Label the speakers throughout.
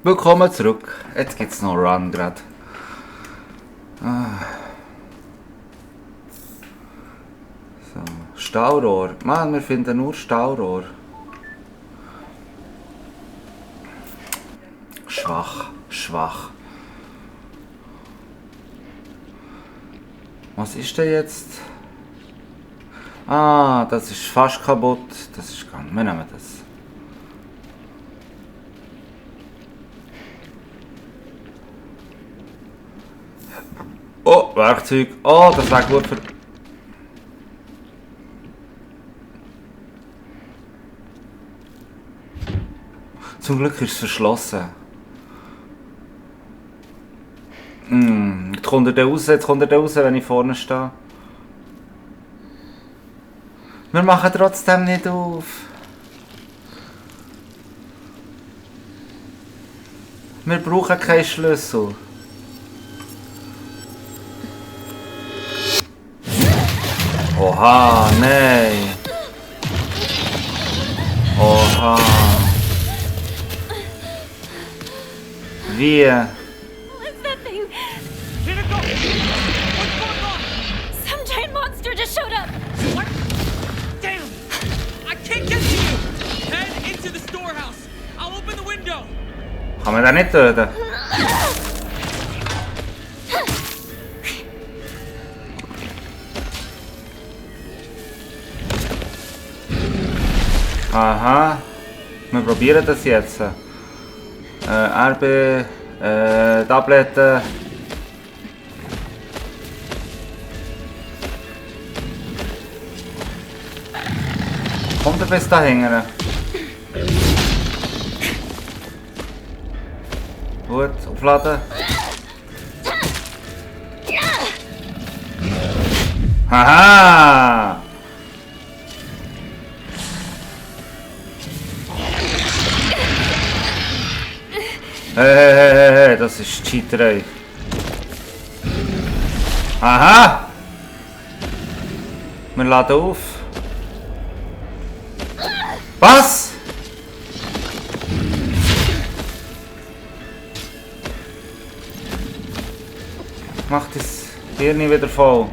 Speaker 1: Willkommen zurück. Jetzt gibt es noch einen Run gerade. So, Staurohr. Mann, wir finden nur Staurohr. Schwach. Was ist denn jetzt? Ah, das ist fast kaputt. Das ist gar nicht. Wir nehmen das. Oh, Werkzeug. Oh, das wäre gut für... Zum Glück ist es verschlossen. Jetzt kommt er da raus, wenn ich vorne stehe. Wir machen trotzdem nicht auf. Wir brauchen keinen Schlüssel. Oha, nein. Oha. Wie?
Speaker 2: What's that thing?
Speaker 3: Here it goes! What's going on?
Speaker 2: Some giant monster just showed up!
Speaker 3: What? Damn! I can't get to you! Head into the storehouse! I'll open the window!
Speaker 1: Kann man den nicht töten? Aha. Wir probieren das jetzt. RB, Tabletten. Kommt er bis da hängen? Gut, aufladen. Haha! Hey, das ist Cheaterei. Aha! Wir laden auf. Was? Macht das Hirn wieder voll.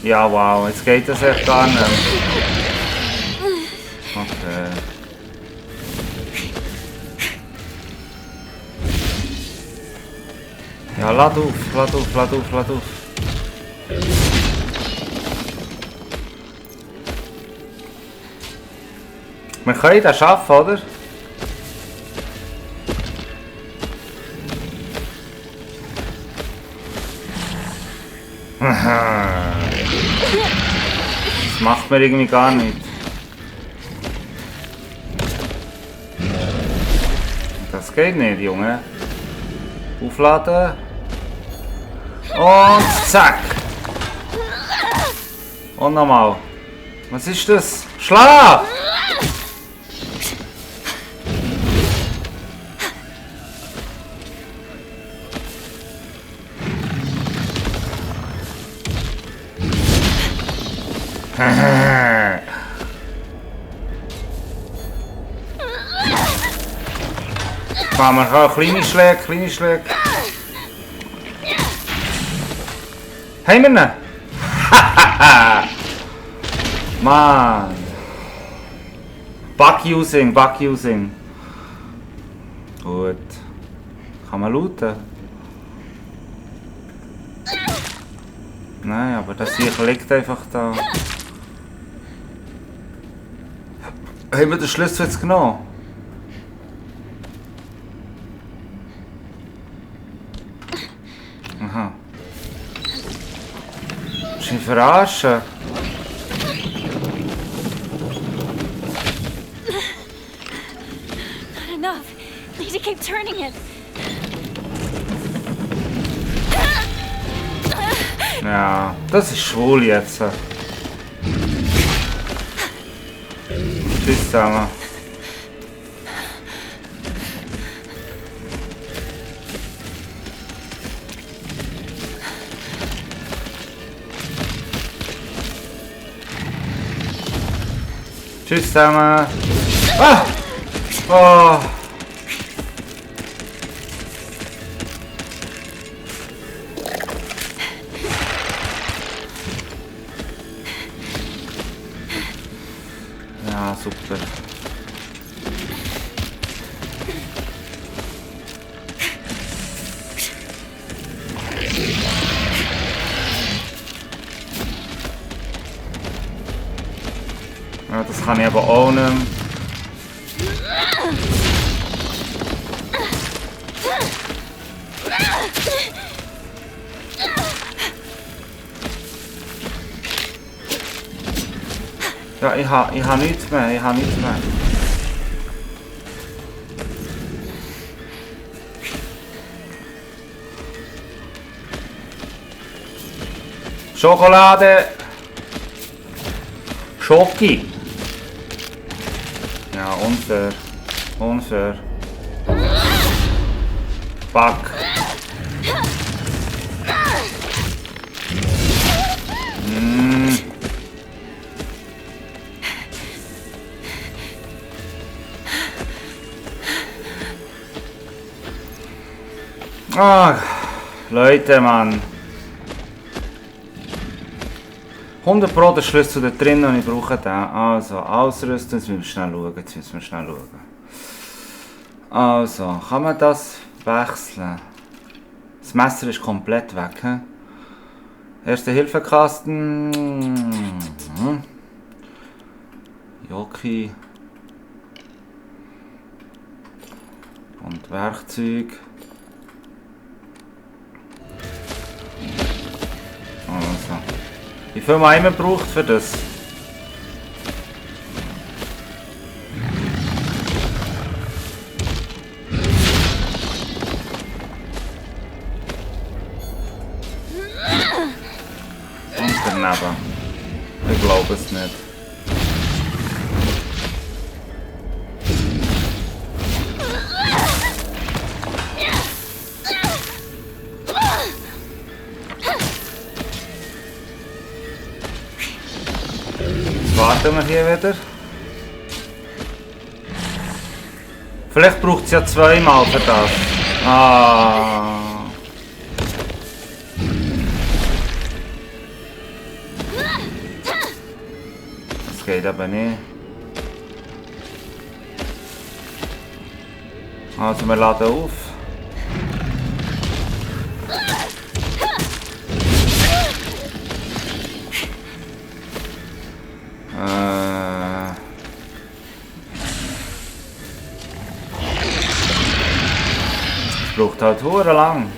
Speaker 1: Ja, wow, jetzt geht das echt gar nicht. Okay. Ja, lad auf. Wir können das schaffen, oder? Das macht mir irgendwie gar nicht. Das geht nicht, Junge. Aufladen. Und zack. Und nochmal. Was ist das? Schlaf! Machen wir auch kleine Schläge. Haben wir ihn? Mann. Bug using. Gut. Kann man looten? Nein, aber das hier liegt einfach da. Haben wir den Schlüssel jetzt genommen? Aha. Willst du mich verarschen?
Speaker 2: Not enough. Need to keep turning it.
Speaker 1: Ja, das ist schwul jetzt. Tschüss zusammen. Tschüss zusammen. Ah! Oh. Ja, super. Ja, das kann ich aber auch nicht. Ja, ich ha nichts mehr, Schokolade! Schoki! Ja, unfair. Unfair. Fuck. Ah, Leute, Mann. 100% der Schlüssel da drin und ich brauche den. Also, ausrüsten, jetzt müssen wir schnell schauen. Also, kann man das wechseln? Das Messer ist komplett weg. He? Erste Hilfekasten. Jockey. Und Werkzeug. Also. Wie viel man immer braucht für das? Und daneben. Ich glaube es nicht. Warten wir hier wieder. Vielleicht braucht es ja zweimal für das. Ah. Das geht aber nicht. Also wir laden auf. Es braucht halt hure lang.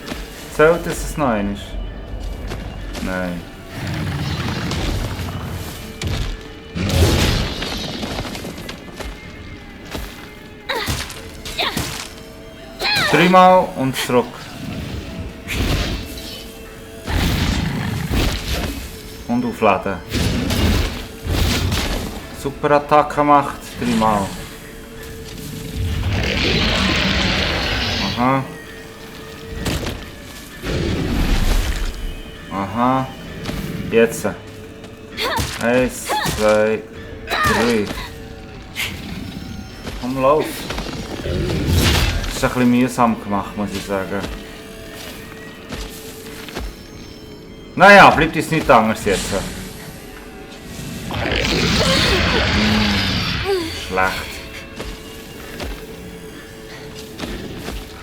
Speaker 1: Zählt es noch einmal? Nein. Dreimal und zurück. Und aufladen. Super Attacke macht. Dreimal. Aha. Aha. Jetzt. 1, 2, 3. Komm, lauf. Das ist ein bisschen mühsam gemacht, muss ich sagen. Naja, bleibt uns nicht anders jetzt. Schlecht.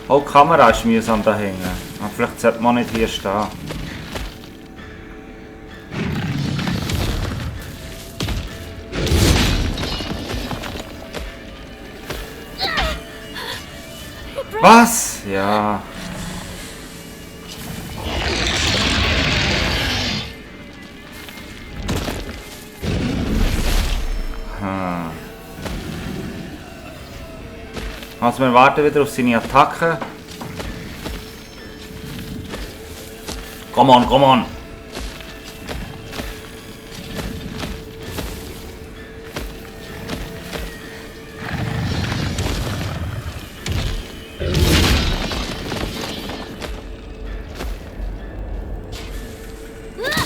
Speaker 1: Oh, die Kamera ist mühsam da hängen. Aber vielleicht sollte man nicht hier stehen. Was? Ja. Also wir warten wieder auf seine Attacke. Come on, come on.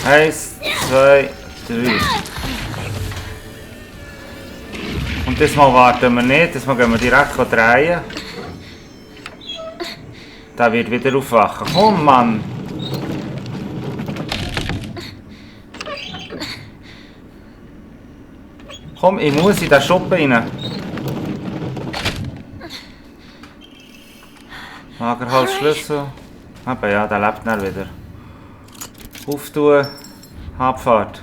Speaker 1: Eins, zwei, drei. Und Das Mal warten wir nicht, das Mal gehen wir direkt drehen. Der wird wieder aufwachen. Komm, Mann! Komm, ich muss in den Schuppen rein. Lagerhalsschlüssel. Aber ja, der lebt dann wieder. Auftun. Abfahrt.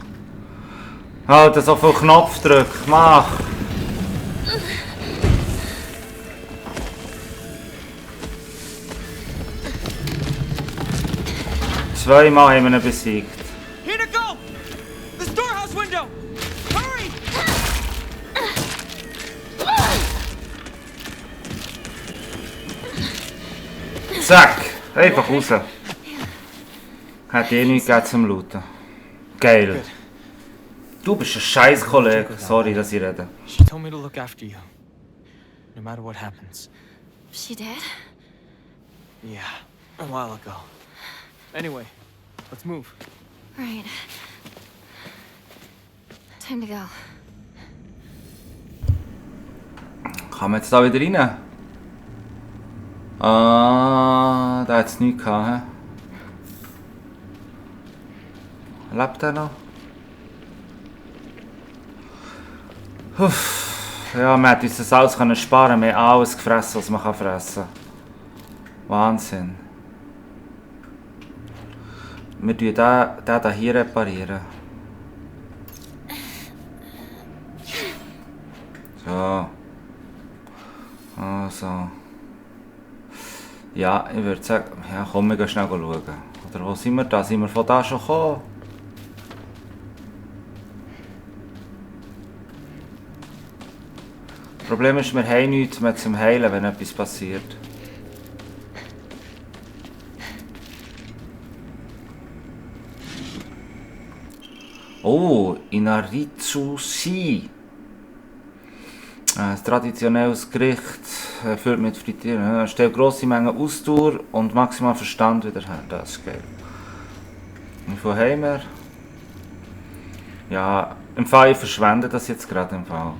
Speaker 1: Halt, so viel Knopfdruck. Mach! Zweimal haben wir ihn besiegt.
Speaker 3: Here to go! The storehouse window! Hurry!
Speaker 1: Zack! Einfach raus. Hat eh nichts gegeben zum Looten. Geil. Du bist ein scheiß Kollege. Sorry, dass ich rede.
Speaker 3: She told me to look after you. No matter what happens.
Speaker 2: She did?
Speaker 3: Yeah, a while ago. Anyway, let's move.
Speaker 2: Right. Time to go.
Speaker 1: Kann man jetzt da wieder rein? Ah, da hat es nichts gehabt. He? Lebt er noch? Uff. Ja, man hätte uns das alles können sparen. Wir haben alles gefressen, was man fressen kann. Wahnsinn. Wir tun den hier reparieren. So. Also. Ja, ich würde sagen, ja, komm, wir gehen schnell schauen. Oder wo sind wir da? Sind wir von da schon gekommen? Das Problem ist, wir haben nichts mehr zum Heilen, wenn etwas passiert. Oh, Inaritsushi. Ein traditionelles Gericht, füllt mit Frittieren. Stellt grosse Mengen Ausdauer und maximal Verstand wieder her. Das ist geil. Wie viel haben wir? Ja, im Fall, ich verschwende das jetzt gerade im Fall.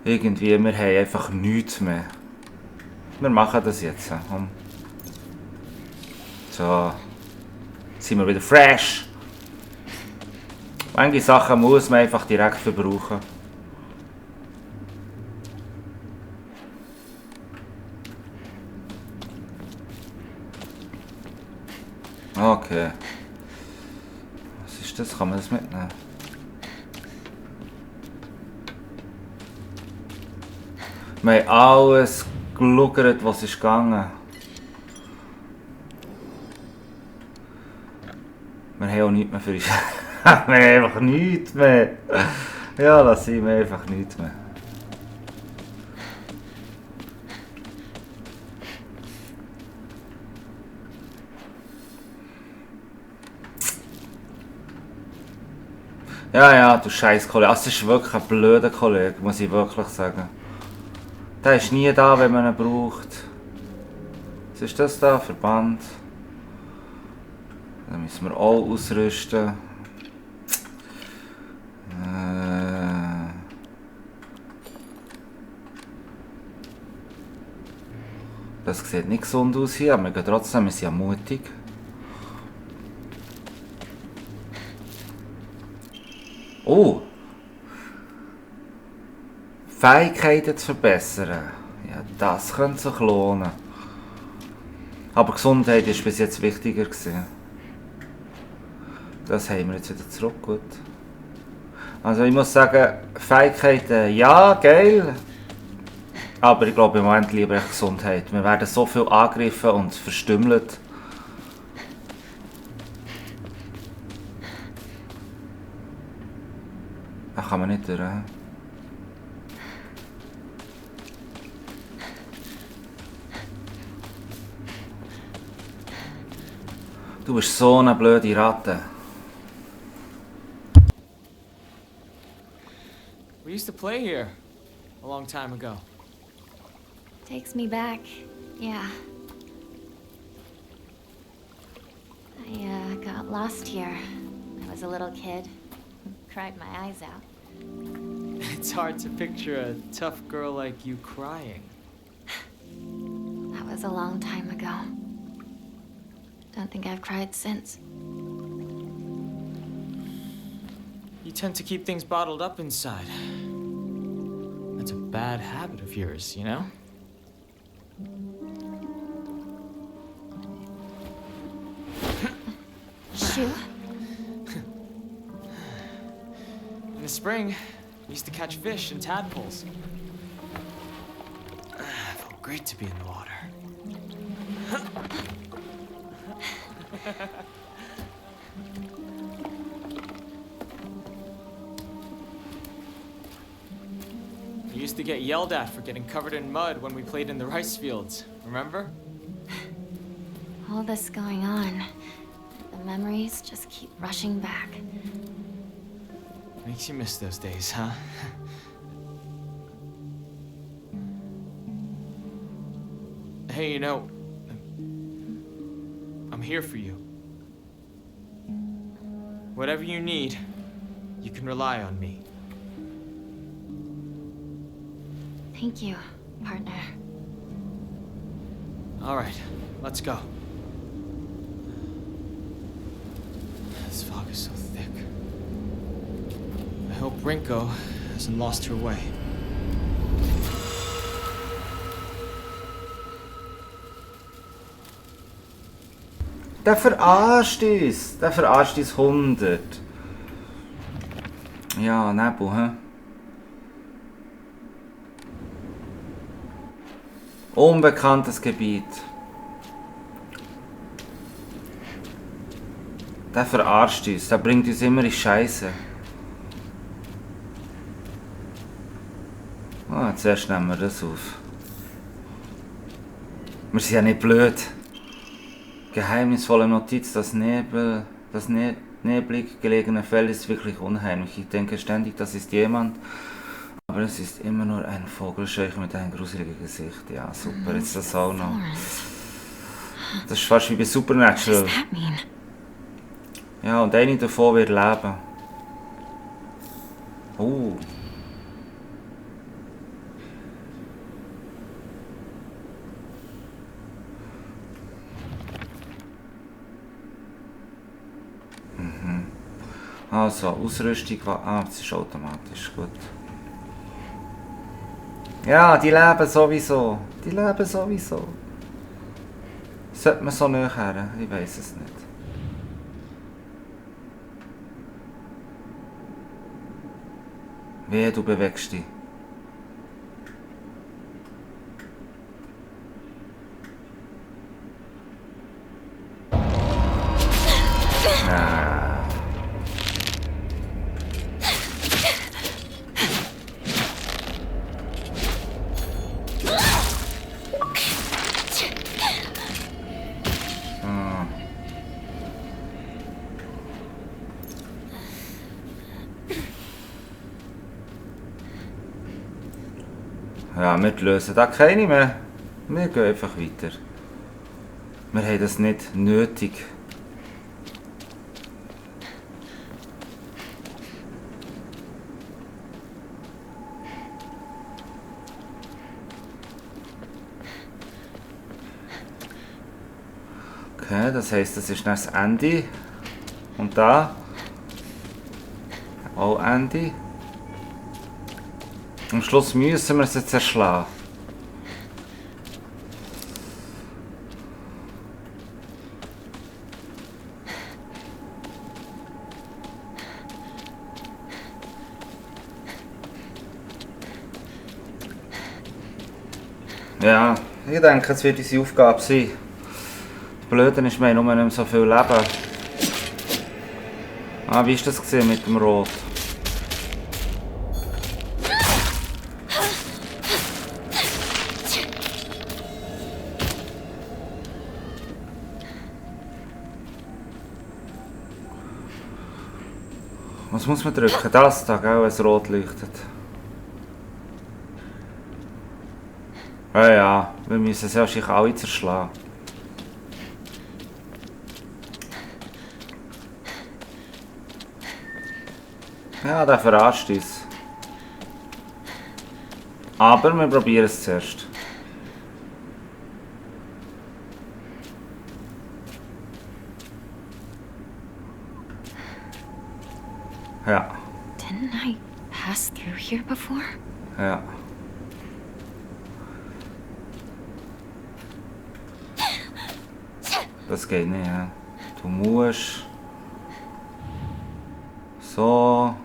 Speaker 1: Irgendwie, wir haben einfach nichts mehr. Wir machen das jetzt. So. Jetzt sind wir wieder fresh. Manche Sachen muss man einfach direkt verbrauchen. Okay. Was ist das? Kann man das mitnehmen? Wir haben alles geschaut, was ist gegangen. Wir haben auch nichts mehr für uns. Wir haben einfach nichts mehr. Ja, lass sie mir einfach nichts mehr. Ja, du scheiß Kollege. Das ist wirklich ein blöder Kollege, muss ich wirklich sagen. Der ist nie da, wenn man ihn braucht. Was ist das da? Verband. Dann müssen wir auch ausrüsten. Das sieht nicht gesund aus hier, aber wir gehen trotzdem, wir sind ja mutig. Oh! Fähigkeiten zu verbessern. Ja, das könnte sich lohnen. Aber Gesundheit ist bis jetzt wichtiger gewesen. Das haben wir jetzt wieder zurück, gut. Also ich muss sagen, Fähigkeiten, ja, geil. Aber ich glaube im Moment lieber echt Gesundheit. Wir werden so viel angegriffen und verstümmelt. Da kann man nicht durch. Du bist so eine blöde Ratte.
Speaker 3: We used to play here a long time ago.
Speaker 2: Takes me back. Yeah. I got lost here. I was a little kid. Cried my eyes out.
Speaker 3: It's hard to picture a tough girl like you crying.
Speaker 2: That was a long time ago. Don't think I've cried since.
Speaker 3: You tend to keep things bottled up inside. That's a bad habit of yours, you know?
Speaker 2: Shoe?
Speaker 3: In the spring, we used to catch fish and tadpoles. It felt great to be in the water. We used to get yelled at for getting covered in mud when we played in the rice fields, remember?
Speaker 2: All this going on. The memories just keep rushing back.
Speaker 3: Makes you miss those days, huh? Hey, you know, I'm here for you. Whatever you need, you can rely on me.
Speaker 2: Thank you, partner.
Speaker 3: All right, let's go. This fog is so thick. I hope Rinko hasn't lost her way.
Speaker 1: Der verarscht uns! Der verarscht uns 100. Ja, Nebel, hä? Unbekanntes Gebiet. Der verarscht uns, der bringt uns immer in Scheiße. Ah, zuerst nehmen wir das auf. Wir sind ja nicht blöd. Geheimnisvolle Notiz, das neblig gelegene Feld ist wirklich unheimlich. Ich denke ständig, das ist jemand. Aber es ist immer nur ein Vogelscheuche mit einem gruseligen Gesicht. Ja, super, jetzt das auch noch. Das ist fast wie bei Supernatural. Ja, und eine davon wird leben. Also, Ausrüstung war... Ah, das ist automatisch, gut. Ja, die leben sowieso. Die leben sowieso. Sollte man so näher her? Ich weiß es nicht. Wehe, du bewegst dich. Ja, wir lösen da keine mehr. Wir gehen einfach weiter. Wir haben das nicht nötig. Okay, das heisst, das ist dann das Ende. Und da auch Ende. Am Schluss müssen wir es jetzt zerschlagen. Ja, ich denke, es wird unsere Aufgabe sein. Das Blöde ist, wir haben nur nicht mehr so viel Leben. Ah, wie war das mit dem Rot? Was muss man drücken? Das da, gell, wenn es rot leuchtet. Ja, wir müssen es wahrscheinlich alle zerschlagen. Ja, der verarscht uns. Aber wir probieren es zuerst. Ja.
Speaker 2: Didn't I pass through here before?
Speaker 1: Ja. Das geht nicht, ja. Du musst... So...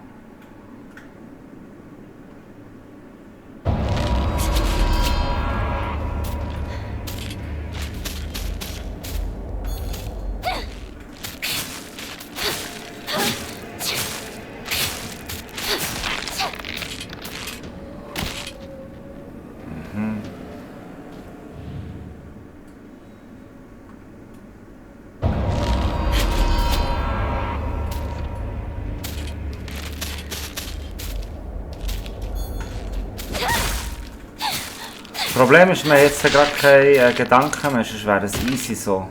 Speaker 1: Problem ist, wir haben jetzt gerade keine Gedanken mehr, sonst wäre es easy so.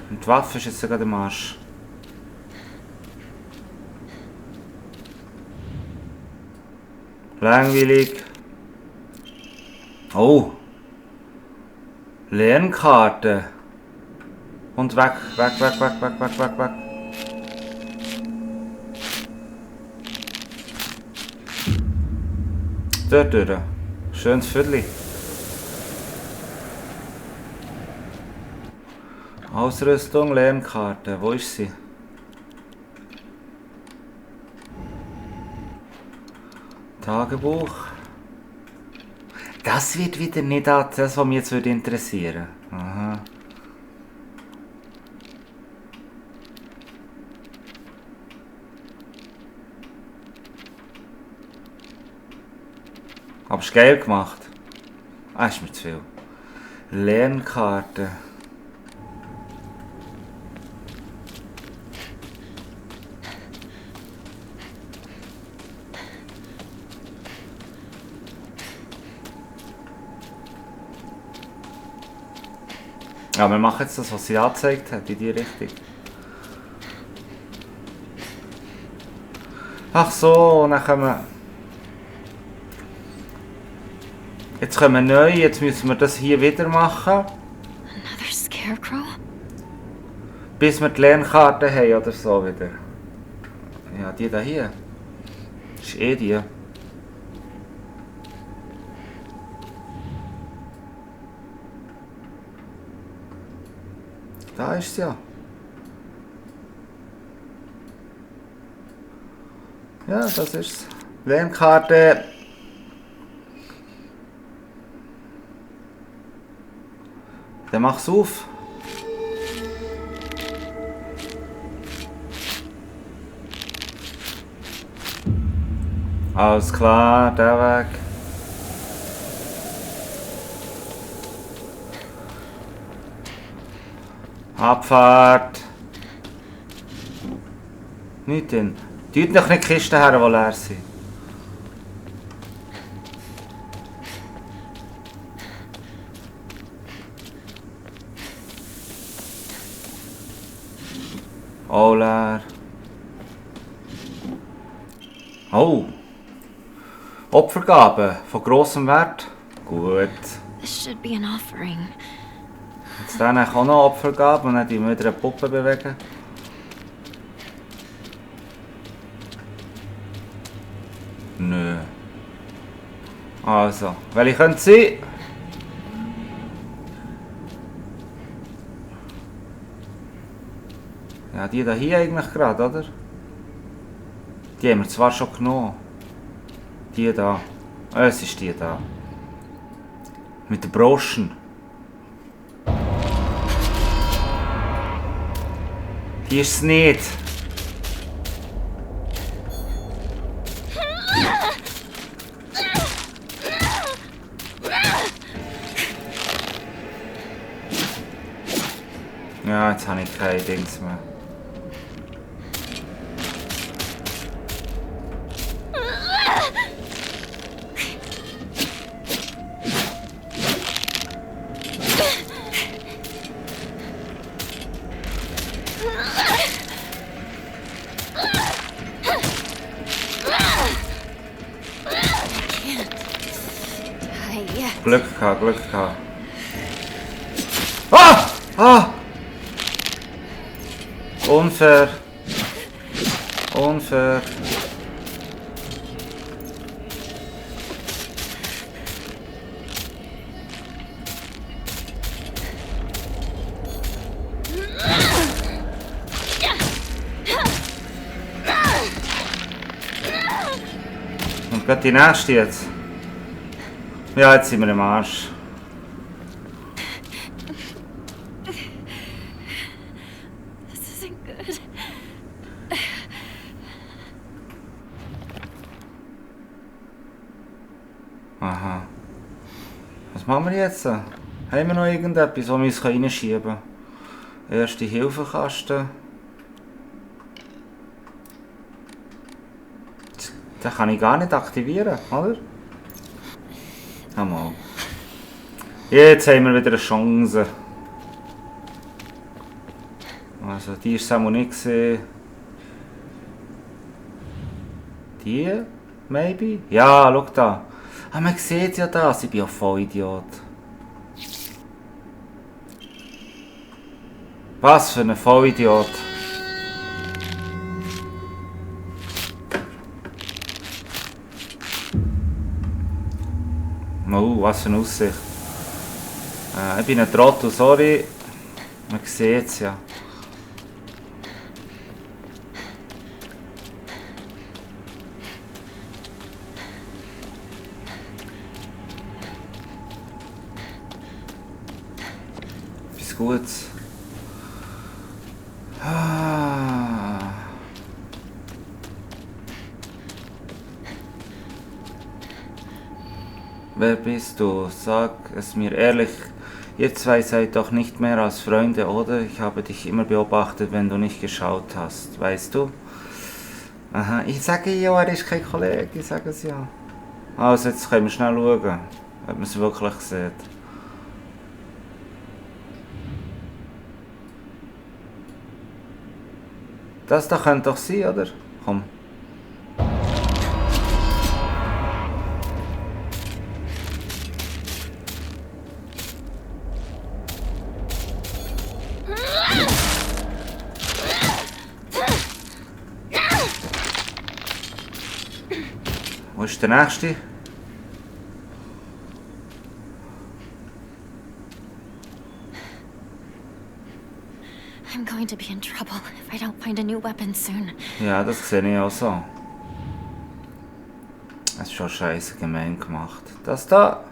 Speaker 1: Und die Waffe ist jetzt gerade im Arsch. Langweilig. Oh! Lernkarte. Und weg, weg, weg, weg, weg, weg, weg, weg. Dort durch. Schönes Viertel. Ausrüstung, Lernkarte. Wo ist sie? Tagebuch. Das wird wieder nicht das, was mich jetzt interessieren würde. Aha. Aber es ist geil gemacht. Ah, ist mir zu viel. Lernkarte. Ja, wir machen jetzt das, was sie angezeigt hat, in die Richtung. Ach so, und dann können wir... Jetzt kommen wir neu, jetzt müssen wir das hier wieder machen.
Speaker 2: Another scarecrow?
Speaker 1: Bis wir die Lernkarte haben oder so wieder. Ja, die da hier. Das ist eh die. Da ist sie ja. Ja, das ist es. Lernkarte. Dann mach's auf. Alles klar, der Weg. Abfahrt. Nicht denn. Tut noch nicht die Kisten her, die leer sind. Oh, leer. Oh. Opfergabe von grossem Wert. Gut.
Speaker 2: This should be an offering.
Speaker 1: Jetzt dann auch noch Opfergabe und dann die wieder eine Puppe bewegen. Nö. Also, welche könnte sein? Ja, die da hier eigentlich gerade, oder? Die haben wir zwar schon genommen. Die da. Es ist die da. Mit der Broschen. Die ist es nicht. Ja, jetzt habe ich keine Dings mehr. Glück gehabt, Glück gehabt. Ah! Ah! Unfair. Unfair. Und gerade die nächste jetzt. Ja, jetzt sind wir im Arsch.
Speaker 2: This isn't good.
Speaker 1: Aha. Was machen wir jetzt? Haben wir noch irgendetwas, wo wir uns reinschieben können? Erste Hilfekasten. Den kann ich gar nicht aktivieren, oder? Mal. Jetzt haben wir wieder eine Chance. Also die ist es auch nicht gesehen. Die? Maybe? Ja, schau da. Ah, man sieht ja das. Ich bin ja voll Idiot. Was für ein Vollidiot. Oh, was für eine Aussicht. Ich bin ein Trottel, sorry. Man sieht es ja. Bis Gutes. Wer bist du? Sag es mir ehrlich. Ihr zwei seid doch nicht mehr als Freunde, oder? Ich habe dich immer beobachtet, wenn du nicht geschaut hast. Weißt du? Aha, ich sage ja, er ist kein Kollege. Ich sage es ja. Also, jetzt können wir schnell schauen, ob man es wirklich sieht. Das da könnte doch sein, oder? Komm. Wo ist der nächste?
Speaker 2: I'm going to be in trouble if I don't find a new weapon soon.
Speaker 1: Ja, das sehe ich auch so. Das ist schon scheiße gemein gemacht. Das da.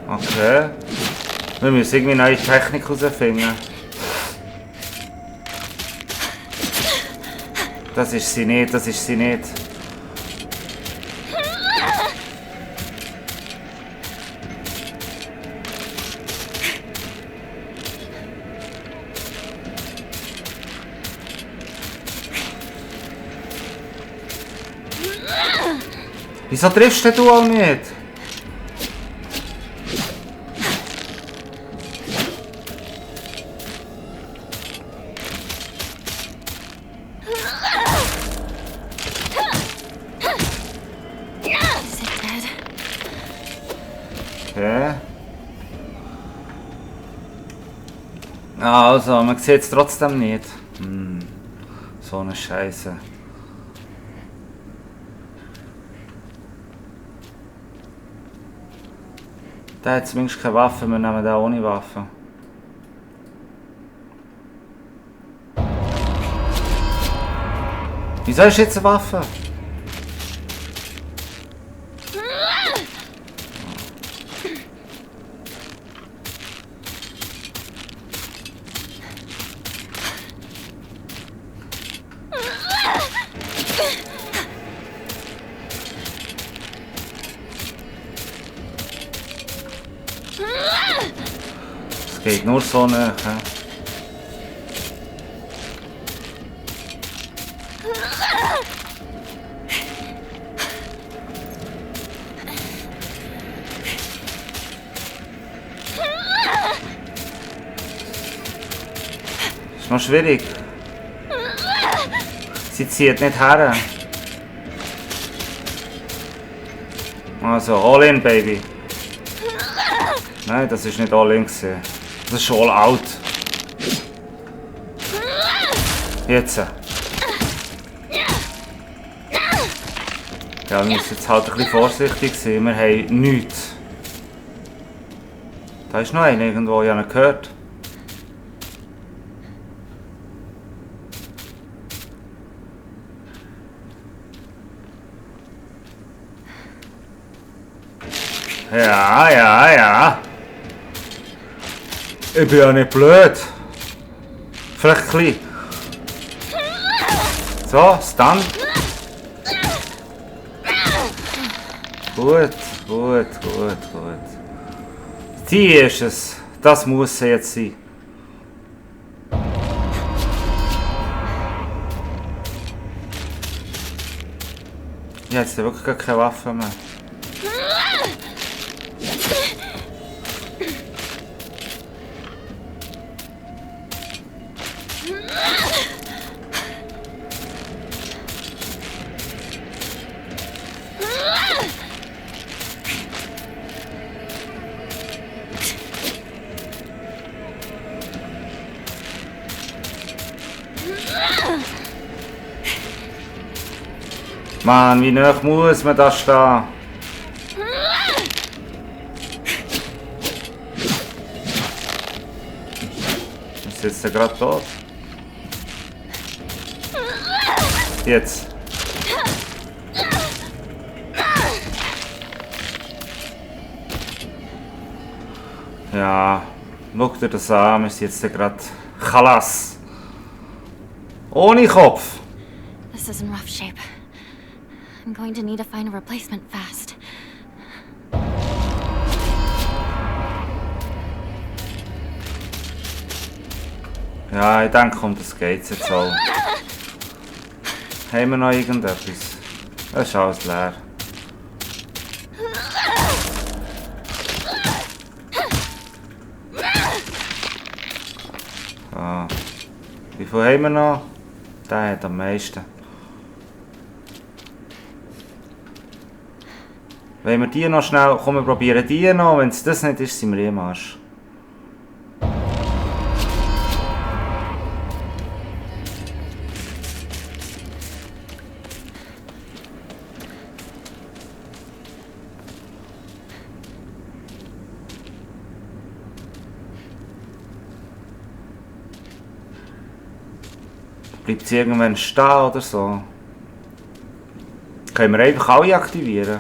Speaker 1: Okay. Wir müssen irgendwie eine neue Technik herausfinden. Das ist sie nicht, das ist sie nicht. Wieso triffst du auch nicht?
Speaker 2: Is it dead?
Speaker 1: Okay. Also, man sieht es trotzdem nicht. So eine Scheiße. Der hat zumindest keine Waffe, wir nehmen den ohne Waffe. Wieso ist jetzt eine Waffe? Es geht nur so näher. Noch schwierig. Sie zieht nicht her. Also, all in, Baby. Nein, das ist nicht all in gewesen. Das ist all out. Jetzt. Ja, wir müssen jetzt halt ein bisschen vorsichtig sein. Wir haben nichts. Da ist noch einer irgendwo, ich habe ihn gehört. Ja, ja, ja. Ich bin ja nicht blöd. Vielleicht ein bisschen. So, Stun. Gut, gut, gut, gut. Die ist es. Das muss es jetzt sein. Ich habe jetzt wirklich gar keine Waffe mehr. Mann, wie nah muss man da stehen? Ist jetzt gerade tot? Jetzt. Ja, schau dir das an, wir sind jetzt gerade Chalas. Ohne Kopf.
Speaker 2: This is in rough shape. I'm going to need to find a replacement fast.
Speaker 1: Ja, ich denke, um das geht's jetzt auch. Haben wir noch irgendetwas? Das ist alles leer. So. Wie viel haben wir noch? Der hat am meisten. Wenn wir die noch schnell... Komm, wir probieren die noch. Wenn es das nicht ist, sind wir im Arsch. Bleibt sie irgendwann stehen oder so? Können wir einfach alle aktivieren?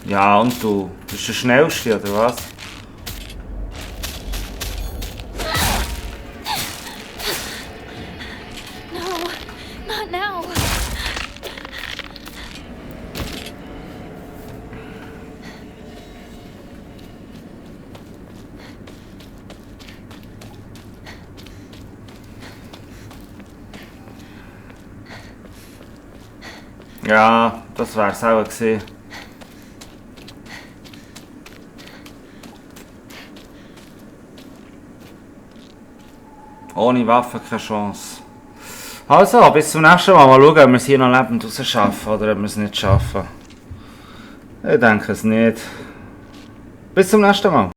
Speaker 1: Ja, und du bist der Schnellste, oder was?
Speaker 2: No, not now.
Speaker 1: Ja, das wär's auch gewesen. Ohne Waffe keine Chance. Also, bis zum nächsten Mal. Mal schauen, ob wir es hier noch lebend rausschaffen oder ob wir es nicht schaffen. Ich denke es nicht. Bis zum nächsten Mal.